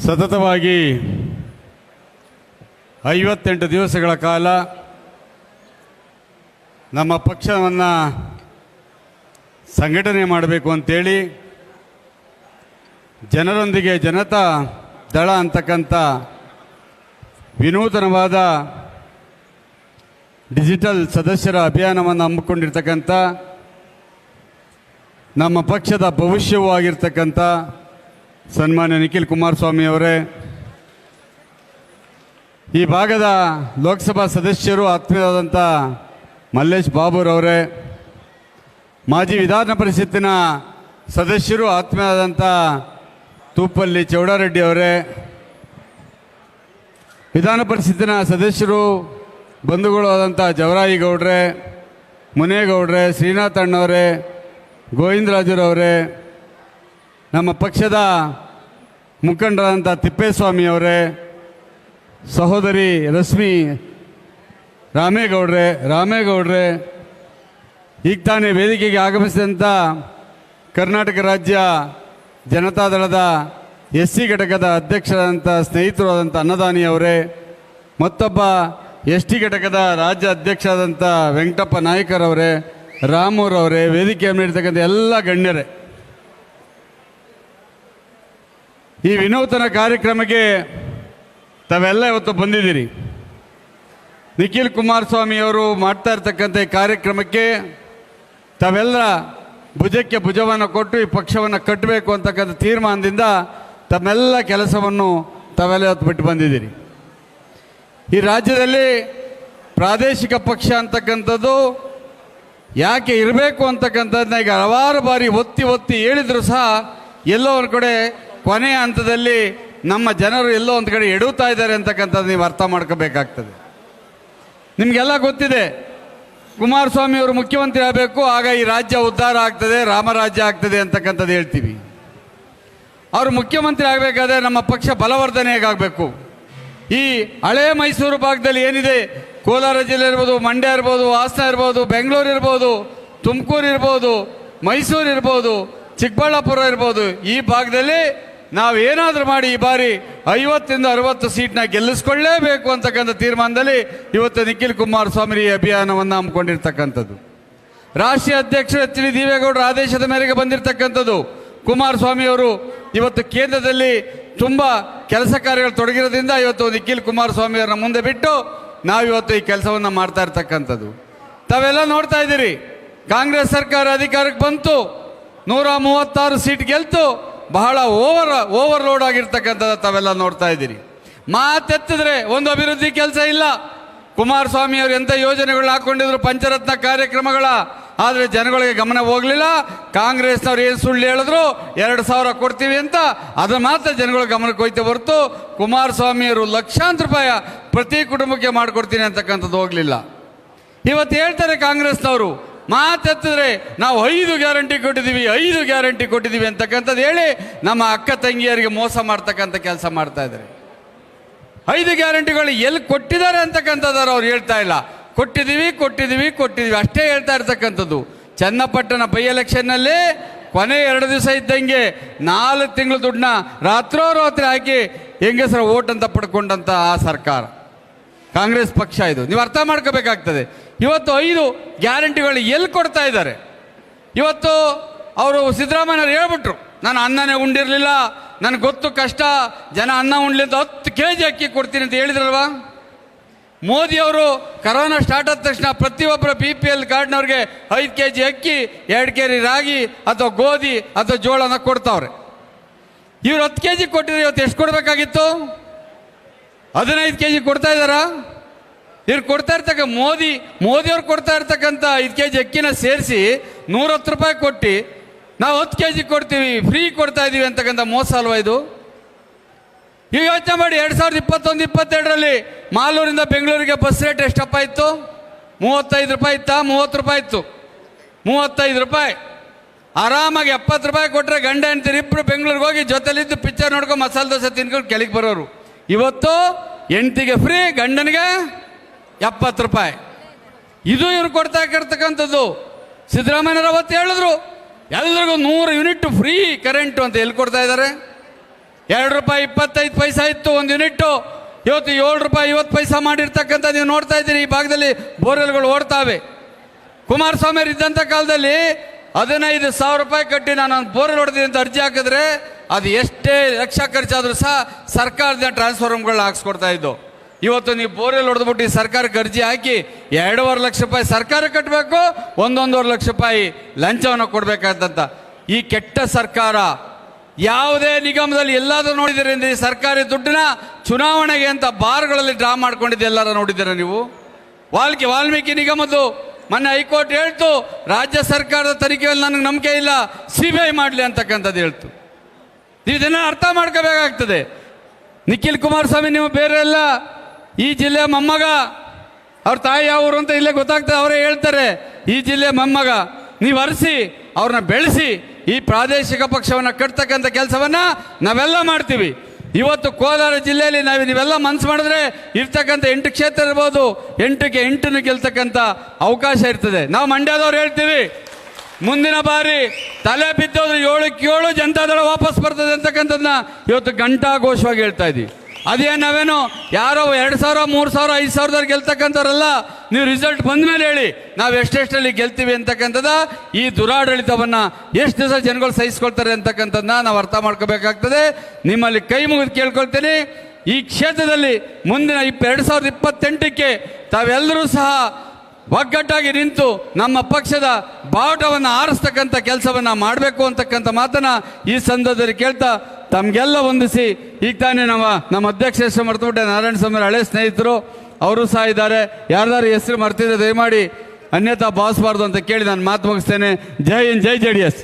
ಸತತವಾಗಿ 58 ದಿವಸಗಳ ಕಾಲ ನಮ್ಮ ಪಕ್ಷವನ್ನು ಸಂಘಟನೆ ಮಾಡಬೇಕು ಅಂತೇಳಿ ಜನರೊಂದಿಗೆ ಜನತಾ ದಳ ಅಂತಕ್ಕಂಥ ವಿನೂತನವಾದ ಡಿಜಿಟಲ್ ಸದಸ್ಯರ ಅಭಿಯಾನವನ್ನು ಹಮ್ಮಿಕೊಂಡಿರ್ತಕ್ಕಂಥ ನಮ್ಮ ಪಕ್ಷದ ಭವಿಷ್ಯವೂ ಆಗಿರ್ತಕ್ಕಂಥ ಸನ್ಮಾನ್ಯ ನಿಖಿಲ್ ಕುಮಾರಸ್ವಾಮಿ ಅವರೇ, ಈ ಭಾಗದ ಲೋಕಸಭಾ ಸದಸ್ಯರು ಆತ್ಮೀಯರಾದಂಥ ಮಲ್ಲೇಶ್ ಬಾಬುರವರೇ, ಮಾಜಿ ವಿಧಾನ ಪರಿಷತ್ತಿನ ಸದಸ್ಯರು ಆತ್ಮೀಯರಾದಂಥ ತೂಪಲ್ಲಿ ಚೌಡಾರೆಡ್ಡಿ ಅವರೇ, ವಿಧಾನ ಪರಿಷತ್ತಿನ ಸದಸ್ಯರು ಬಂಧುಗಳು ಆದಂಥ ಜವರಾಯಿ ಗೌಡ್ರೆ, ಮುನೇಗೌಡ್ರೆ, ಶ್ರೀನಾಥ್ ಅಣ್ಣವರೇ, ಗೋವಿಂದರಾಜರವರೇ, ನಮ್ಮ ಪಕ್ಷದ ಮುಖಂಡರಾದಂಥ ತಿಪ್ಪೇಸ್ವಾಮಿಯವರೇ, ಸಹೋದರಿ ರಶ್ಮಿ ರಾಮೇಗೌಡ್ರೆ, ಈಗ ತಾನೇ ವೇದಿಕೆಗೆ ಆಗಮಿಸಿದಂಥ ಕರ್ನಾಟಕ ರಾಜ್ಯ ಜನತಾದಳದ SC ಘಟಕದ ಅಧ್ಯಕ್ಷರಾದಂಥ ಸ್ನೇಹಿತರಾದಂಥ ಅನ್ನದಾನಿಯವರೇ, ಮತ್ತೊಬ್ಬ ST ಘಟಕದ ರಾಜ್ಯ ಅಧ್ಯಕ್ಷರಾದಂಥ ವೆಂಕಟಪ್ಪ ನಾಯ್ಕರವರೇ, ರಾಮೂರವರೇ, ವೇದಿಕೆಯನ್ನು ನೀಡ್ತಕ್ಕಂಥ ಎಲ್ಲ ಗಣ್ಯರೇ, ಈ ವಿನೂತನ ಕಾರ್ಯಕ್ರಮಕ್ಕೆ ತಾವೆಲ್ಲ ಇವತ್ತು ಬಂದಿದ್ದೀರಿ. ನಿಖಿಲ್ ಕುಮಾರಸ್ವಾಮಿಯವರು ಮಾಡ್ತಾ ಇರ್ತಕ್ಕಂಥ ಈ ಕಾರ್ಯಕ್ರಮಕ್ಕೆ ತಾವೆಲ್ಲ ಭುಜಕ್ಕೆ ಭುಜವನ್ನು ಕೊಟ್ಟು ಈ ಪಕ್ಷವನ್ನು ಕಟ್ಟಬೇಕು ಅಂತಕ್ಕಂಥ ತೀರ್ಮಾನದಿಂದ ತಮ್ಮೆಲ್ಲ ಕೆಲಸವನ್ನು ತಾವೆಲ್ಲ ಇವತ್ತು ಬಿಟ್ಟು ಬಂದಿದ್ದೀರಿ. ಈ ರಾಜ್ಯದಲ್ಲಿ ಪ್ರಾದೇಶಿಕ ಪಕ್ಷ ಅಂತಕ್ಕಂಥದ್ದು ಯಾಕೆ ಇರಬೇಕು ಅಂತಕ್ಕಂಥದ್ದನ್ನ ಈಗ ಹಲವಾರು ಬಾರಿ ಒತ್ತಿ ಹೇಳಿದರೂ ಸಹ ಎಲ್ಲೋ ಒಂದು ಕಡೆ ಕೊನೆಯ ಹಂತದಲ್ಲಿ ನಮ್ಮ ಜನರು ಎಲ್ಲೋ ಒಂದು ಕಡೆ ಎಡುತ್ತಾ ಇದ್ದಾರೆ ಅಂತಕ್ಕಂಥದ್ದು ನೀವು ಅರ್ಥ ಮಾಡ್ಕೋಬೇಕಾಗ್ತದೆ. ನಿಮಗೆಲ್ಲ ಗೊತ್ತಿದೆ, ಕುಮಾರಸ್ವಾಮಿ ಅವರು ಮುಖ್ಯಮಂತ್ರಿ ಆಗಬೇಕು, ಆಗ ಈ ರಾಜ್ಯ ಉದ್ಧಾರ ಆಗ್ತದೆ, ರಾಮರಾಜ್ಯ ಆಗ್ತದೆ ಅಂತಕ್ಕಂಥದ್ದು ಹೇಳ್ತೀವಿ. ಅವರು ಮುಖ್ಯಮಂತ್ರಿ ಆಗಬೇಕಾದ್ರೆ ನಮ್ಮ ಪಕ್ಷ ಬಲವರ್ಧನೆ ಹೇಗಾಗಬೇಕು, ಈ ಹಳೆ ಮೈಸೂರು ಭಾಗದಲ್ಲಿ ಏನಿದೆ, ಕೋಲಾರ ಜಿಲ್ಲೆ ಇರ್ಬೋದು, ಮಂಡ್ಯ ಇರ್ಬೋದು, ಹಾಸನ ಇರ್ಬೋದು, ಬೆಂಗಳೂರು ಇರ್ಬೋದು, ತುಮಕೂರು ಇರ್ಬೋದು, ಮೈಸೂರು ಇರ್ಬೋದು, ಚಿಕ್ಕಬಳ್ಳಾಪುರ ಇರ್ಬೋದು, ಈ ಭಾಗದಲ್ಲಿ ನಾವು ಏನಾದರೂ ಮಾಡಿ ಈ ಬಾರಿ 50ರಿಂದ 60 ಸೀಟ್ನ ಗೆಲ್ಲಿಸ್ಕೊಳ್ಳೇಬೇಕು ಅಂತಕ್ಕಂಥ ತೀರ್ಮಾನದಲ್ಲಿ ಇವತ್ತು ನಿಖಿಲ್ ಕುಮಾರಸ್ವಾಮಿ ಈ ಅಭಿಯಾನವನ್ನು ಹಮ್ಮಿಕೊಂಡಿರ್ತಕ್ಕಂಥದ್ದು. ರಾಷ್ಟ್ರೀಯ ಅಧ್ಯಕ್ಷರು HD ದೇವೇಗೌಡರ ಆದೇಶದ ಮೇರೆಗೆ ಬಂದಿರತಕ್ಕಂಥದ್ದು. ಕುಮಾರಸ್ವಾಮಿ ಅವರು ಇವತ್ತು ಕೇಂದ್ರದಲ್ಲಿ ತುಂಬ ಕೆಲಸ ಕಾರ್ಯಗಳು ತೊಡಗಿರೋದ್ರಿಂದ ಇವತ್ತು ನಿಖಿಲ್ ಕುಮಾರಸ್ವಾಮಿ ಅವರನ್ನ ಮುಂದೆ ಬಿಟ್ಟು ನಾವಿವತ್ತು ಈ ಕೆಲಸವನ್ನು ಮಾಡ್ತಾ ಇರ್ತಕ್ಕಂಥದ್ದು. ತಾವೆಲ್ಲ ನೋಡ್ತಾ ಇದ್ದೀರಿ, ಕಾಂಗ್ರೆಸ್ ಸರ್ಕಾರ ಅಧಿಕಾರಕ್ಕೆ ಬಂತು, 136 ಸೀಟ್ ಗೆಲ್ತು, ಬಹಳ ಓವರ್ಲೋಡ್ ಆಗಿರ್ತಕ್ಕಂಥದ್ದು ತಾವೆಲ್ಲ ನೋಡ್ತಾ ಇದ್ದೀರಿ. ಮಾತೆತ್ತಿದ್ರೆ ಒಂದು ಅಭಿವೃದ್ಧಿ ಕೆಲಸ ಇಲ್ಲ. ಕುಮಾರಸ್ವಾಮಿ ಅವರು ಎಂಥ ಯೋಜನೆಗಳನ್ನ ಹಾಕೊಂಡಿದ್ರು, ಪಂಚರತ್ನ ಕಾರ್ಯಕ್ರಮಗಳ, ಆದರೆ ಜನಗಳಿಗೆ ಗಮನ ಹೋಗಲಿಲ್ಲ. ಕಾಂಗ್ರೆಸ್ನವ್ರು ಏನು ಸುಳ್ಳು ಹೇಳಿದ್ರು, 2,000 ಕೊಡ್ತೀವಿ ಅಂತ, ಅದು ಮಾತ್ರ ಜನಗಳ ಗಮನಕ್ಕೆ ಹೋಯ್ತು ಹೊರತು ಕುಮಾರಸ್ವಾಮಿಯವರು ಲಕ್ಷಾಂತರ ರೂಪಾಯಿ ಪ್ರತಿ ಕುಟುಂಬಕ್ಕೆ ಮಾಡಿಕೊಡ್ತೀನಿ ಅಂತಕ್ಕಂಥದ್ದು ಹೋಗಲಿಲ್ಲ. ಇವತ್ತು ಹೇಳ್ತಾರೆ ಕಾಂಗ್ರೆಸ್ನವರು, ಮಾತೆತ್ತಿದ್ರೆ ನಾವು 5 ಗ್ಯಾರಂಟಿ ಕೊಟ್ಟಿದ್ದೀವಿ ಅಂತಕ್ಕಂಥದ್ದು ಹೇಳಿ ನಮ್ಮ ಅಕ್ಕ ತಂಗಿಯರಿಗೆ ಮೋಸ ಮಾಡ್ತಕ್ಕಂಥ ಕೆಲಸ ಮಾಡ್ತಾ ಇದ್ದಾರೆ. 5 ಗ್ಯಾರಂಟಿಗಳು ಎಲ್ಲಿ ಕೊಟ್ಟಿದ್ದಾರೆ ಅಂತಕ್ಕಂಥದ್ದು ಅವ್ರು ಹೇಳ್ತಾ ಇಲ್ಲ. ಕೊಟ್ಟಿದ್ದೀವಿ ಅಷ್ಟೇ ಹೇಳ್ತಾ ಇರ್ತಕ್ಕಂಥದ್ದು. ಚನ್ನಪಟ್ಟಣ ಬೈ ಎಲೆಕ್ಷನ್ನಲ್ಲಿ ಕೊನೆ 2 ದಿವಸ ಇದ್ದಂಗೆ 4 ತಿಂಗಳು ದುಡ್ಡನ್ನ ರಾತ್ರೋರಾತ್ರಿ ಹಾಕಿ ಹೆಂಗಸರ ಓಟ್ ಅಂತ ಪಡ್ಕೊಂಡಂಥ ಆ ಸರ್ಕಾರ ಕಾಂಗ್ರೆಸ್ ಪಕ್ಷ. ಇದು ನೀವು ಅರ್ಥ ಮಾಡ್ಕೋಬೇಕಾಗ್ತದೆ. ಇವತ್ತು 5 ಗ್ಯಾರಂಟಿಗಳು ಎಲ್ಲಿ ಕೊಡ್ತಾ ಇದ್ದಾರೆ. ಇವತ್ತು ಅವರು ಸಿದ್ದರಾಮಯ್ಯವ್ರು ಹೇಳ್ಬಿಟ್ರು, ನಾನು ಅನ್ನನೇ ಉಂಡಿರಲಿಲ್ಲ, ನನಗೆ ಗೊತ್ತು ಕಷ್ಟ, ಜನ ಅನ್ನ ಉಣ್ಲಿ ಅಂತ 10 kg ಅಕ್ಕಿ ಕೊಡ್ತೀನಿ ಅಂತ ಹೇಳಿದ್ರಲ್ವಾ. ಮೋದಿಯವರು ಕರೋನಾ ಸ್ಟಾರ್ಟ್ ಆದ ತಕ್ಷಣ ಪ್ರತಿಯೊಬ್ಬರ BPL ಕಾರ್ಡ್ನವ್ರಿಗೆ 5 kg ಅಕ್ಕಿ, 2 kg ರಾಗಿ ಅಥವಾ ಗೋಧಿ ಅಥವಾ ಜೋಳನ ಕೊಡ್ತಾವ್ರೆ. ಇವ್ರು 10 kg ಕೊಟ್ಟಿದ್ರೆ ಇವತ್ತು ಎಷ್ಟು ಕೊಡಬೇಕಾಗಿತ್ತು? 15 kg ಕೊಡ್ತಾ ಇದ್ದಾರಾ? ಇವ್ರು ಕೊಡ್ತಾ ಇರ್ತಕ್ಕ ಮೋದಿಯವ್ರು ಕೊಡ್ತಾ ಇರ್ತಕ್ಕಂಥ 5 kg ಅಕ್ಕಿನ ಸೇರಿಸಿ 110 ರೂಪಾಯಿ ಕೊಟ್ಟು ನಾವು 10 kg ಕೊಡ್ತೀವಿ, ಫ್ರೀ ಕೊಡ್ತಾ ಇದ್ದೀವಿ ಅಂತಕ್ಕಂಥ ಮೋಸ ಅಲ್ವಾ ಇದು? ಈಗ ಯೋಚನೆ ಮಾಡಿ, 2021-22ರಲ್ಲಿ ಮಾಲೂರಿಂದ ಬೆಂಗಳೂರಿಗೆ ಬಸ್ ರೇಟ್ ಎಷ್ಟಪ್ಪ ಇತ್ತು? 35 ರೂಪಾಯಿ ಇತ್ತಾ? 30 ರೂಪಾಯಿ ಇತ್ತು. 35 ರೂಪಾಯಿ. ಆರಾಮಾಗಿ 70 ರೂಪಾಯಿ ಕೊಟ್ಟರೆ ಗಂಡ ಹೆಂಡ್ತಿರು ಇಬ್ಬರು ಬೆಂಗಳೂರಿಗೆ ಹೋಗಿ ಜೊತೆಲಿದ್ದು ಪಿಕ್ಚರ್ ನೋಡ್ಕೊಂಡು ಮಸಾಲೆ ದೋಸೆ ತಿನ್ಕೊಂಡು ಕೆಳಗೆ ಬರೋರು. ಇವತ್ತು ಹೆಂಡ್ತಿಗೆ ಫ್ರೀ, ಗಂಡನಿಗೆ 70 ರೂಪಾಯಿ. ಇದು ಇವ್ರು ಕೊಡ್ತಾ ಇರ್ತಕ್ಕಂಥದ್ದು. ಸಿದ್ದರಾಮಯ್ಯನವರು ಅವತ್ತು ಹೇಳಿದ್ರು, ಎಲ್ರಿಗೂ 100 ಯೂನಿಟ್ ಫ್ರೀ ಕರೆಂಟು ಅಂತ. ಎಲ್ಲಿ ಕೊಡ್ತಾ ಇದ್ದಾರೆ? ₹2.25 ಇತ್ತು ಒಂದು ಯೂನಿಟ್ಟು. ಇವತ್ತು ₹7.50 ಮಾಡಿರ್ತಕ್ಕಂಥ ನೀವು ನೋಡ್ತಾ ಇದ್ದೀರಿ. ಈ ಭಾಗದಲ್ಲಿ ಬೋರ್ವೆಲ್ಗಳು ಓಡ್ತಾವೆ. ಕುಮಾರಸ್ವಾಮಿ ಅವರು ಇದ್ದಂಥ ಕಾಲದಲ್ಲಿ ₹15,000 ಕಟ್ಟಿ ನಾನು ಬೋರ್ವೆಲ್ ಹೊಡೆದಿದ್ದೀನಿ ಅಂತ ಅರ್ಜಿ ಹಾಕಿದ್ರೆ ಅದು ಎಷ್ಟೇ ಲಕ್ಷ ಖರ್ಚಾದರೂ ಸಹ ಸರ್ಕಾರದ ಟ್ರಾನ್ಸ್ಫಾರ್ಮರ್ಗಳನ್ನ ಹಾಕ್ಸ್ಕೊಡ್ತಾ ಇದ್ದು. ಇವತ್ತು ನೀವು ಬೋರ್ವೆಲ್ ಹೊಡೆದ್ಬಿಟ್ಟು ಈ ಸರ್ಕಾರಕ್ಕೆ ಅರ್ಜಿ ಹಾಕಿ ₹2.5 ಲಕ್ಷ ಸರ್ಕಾರ ಕಟ್ಟಬೇಕು, ₹1.5 ಲಕ್ಷ ಲಂಚವನ್ನು ಕೊಡಬೇಕಾದಂತ ಈ ಕೆಟ್ಟ ಸರ್ಕಾರ. ಯಾವುದೇ ನಿಗಮದಲ್ಲಿ ಎಲ್ಲಾದರೂ ನೋಡಿದ್ದೀರಿ ಅಂದ್ರೆ ಈ ಸರ್ಕಾರಿ ದುಡ್ಡನ್ನ ಚುನಾವಣೆಗೆ ಅಂತ ಬಾರ್ಗಳಲ್ಲಿ ಡ್ರಾ ಮಾಡ್ಕೊಂಡಿದ್ದೆ ಎಲ್ಲಾರು ನೋಡಿದ್ದೀರಾ ನೀವು? ವಾಲ್ಮೀಕಿ ನಿಗಮದ್ದು ಮೊನ್ನೆ ಹೈಕೋರ್ಟ್ ಹೇಳ್ತು, ರಾಜ್ಯ ಸರ್ಕಾರದ ತನಿಖೆಯಲ್ಲಿ ನನಗೆ ನಂಬಿಕೆ ಇಲ್ಲ, CBI ಮಾಡಲಿ ಅಂತಕ್ಕಂಥದ್ದು ಹೇಳ್ತು. ನೀವು ಇದನ್ನ ಅರ್ಥ ಮಾಡ್ಕೋಬೇಕಾಗ್ತದೆ. ನಿಖಿಲ್ ಕುಮಾರಸ್ವಾಮಿ ನೀವು ಬೇರೆ ಎಲ್ಲ, ಈ ಜಿಲ್ಲೆ ಮೊಮ್ಮಗ, ಅವ್ರ ತಾಯಿ ಯಾವ ಊರು ಅಂತ ಇಲ್ಲೇ ಗೊತ್ತಾಗ್ತದೆ, ಅವರೇ ಹೇಳ್ತಾರೆ ಈ ಜಿಲ್ಲೆ ಮೊಮ್ಮಗ. ನೀವು ಅರಸಿ ಅವ್ರನ್ನ ಬೆಳೆಸಿ ಈ ಪ್ರಾದೇಶಿಕ ಪಕ್ಷವನ್ನು ಕಟ್ತಕ್ಕಂಥ ಕೆಲಸವನ್ನ ನಾವೆಲ್ಲ ಮಾಡ್ತೀವಿ. ಇವತ್ತು ಕೋಲಾರ ಜಿಲ್ಲೆಯಲ್ಲಿ ನೀವೆಲ್ಲ ಮನಸ್ಸು ಮಾಡಿದ್ರೆ ಇರ್ತಕ್ಕಂಥ 8 ಕ್ಷೇತ್ರ ಇರ್ಬೋದು, 8ಕ್ಕೆ 8 ಗೆಲ್ತಕ್ಕಂಥ ಅವಕಾಶ ಇರ್ತದೆ. ನಾವು ಮಂಡ್ಯದವ್ರು ಹೇಳ್ತೀವಿ, ಮುಂದಿನ ಬಾರಿ ತಲೆ ಬಿದ್ದೋದ್ರೆ 7ಕ್ಕೆ 7 ಜನತಾದಳ ವಾಪಸ್ ಬರ್ತದೆ ಅಂತಕ್ಕಂಥದ್ದನ್ನ ಇವತ್ತು ಘಂಟಾಘೋಷವಾಗಿ ಹೇಳ್ತಾ ಇದ್ದೀವಿ. ಅದೇ ನಾವೇನು ಯಾರೋ 2,000, 3,000, 5,000 ಗೆಲ್ತಕ್ಕಂಥವ್ರಲ್ಲ. ನೀವು ರಿಸಲ್ಟ್ ಬಂದ ಮೇಲೆ ಹೇಳಿ ನಾವು ಎಷ್ಟೆಷ್ಟರಲ್ಲಿ ಗೆಲ್ತೀವಿ ಅಂತಕ್ಕಂಥದ್ದು. ಈ ದುರಾಡಳಿತವನ್ನ ಎಷ್ಟು ದಿವಸ ಜನಗಳು ಸಹಿಸ್ಕೊಳ್ತಾರೆ ಅಂತಕ್ಕಂಥದ್ದನ್ನ ನಾವು ಅರ್ಥ ಮಾಡ್ಕೋಬೇಕಾಗ್ತದೆ. ನಿಮ್ಮಲ್ಲಿ ಕೈ ಮುಗಿದು ಕೇಳ್ಕೊಳ್ತೀನಿ, ಈ ಕ್ಷೇತ್ರದಲ್ಲಿ ಮುಂದಿನ 2028ಕ್ಕೆ ತಾವೆಲ್ಲರೂ ಸಹ ಒಗ್ಗಟ್ಟಾಗಿ ನಿಂತು ನಮ್ಮ ಪಕ್ಷದ ಬಾವುಟವನ್ನು ಆರಿಸ್ತಕ್ಕಂಥ ಕೆಲಸವನ್ನ ಮಾಡಬೇಕು ಅಂತಕ್ಕಂಥ ಮಾತನ್ನ ಈ ಸಂದರ್ಭದಲ್ಲಿ ಕೇಳ್ತಾ ತಮಗೆಲ್ಲ ವಂದಿಸಿ, ಈಗ ತಾನೇ ನಮ್ಮ ಅಧ್ಯಕ್ಷ ಹೆಸರು ಮರ್ತುಬಿಟ್ಟೆ, ನಾರಾಯಣ ಸ್ವಾಮಿ ಹಳೆ ಸ್ನೇಹಿತರು, ಅವರು ಸಹ ಇದ್ದಾರೆ. ಯಾರ್ದಾರು ಹೆಸರು ಮರ್ತಿದ್ರೆ ದಯಮಾಡಿ ಅನ್ಯತಾ ಭಾವಿಸಬಾರ್ದು ಅಂತ ಕೇಳಿ ನಾನು ಮಾತು ಮುಗಿಸ್ತೇನೆ. ಜೈ ಹಿಂದ್, ಜೈ JDS.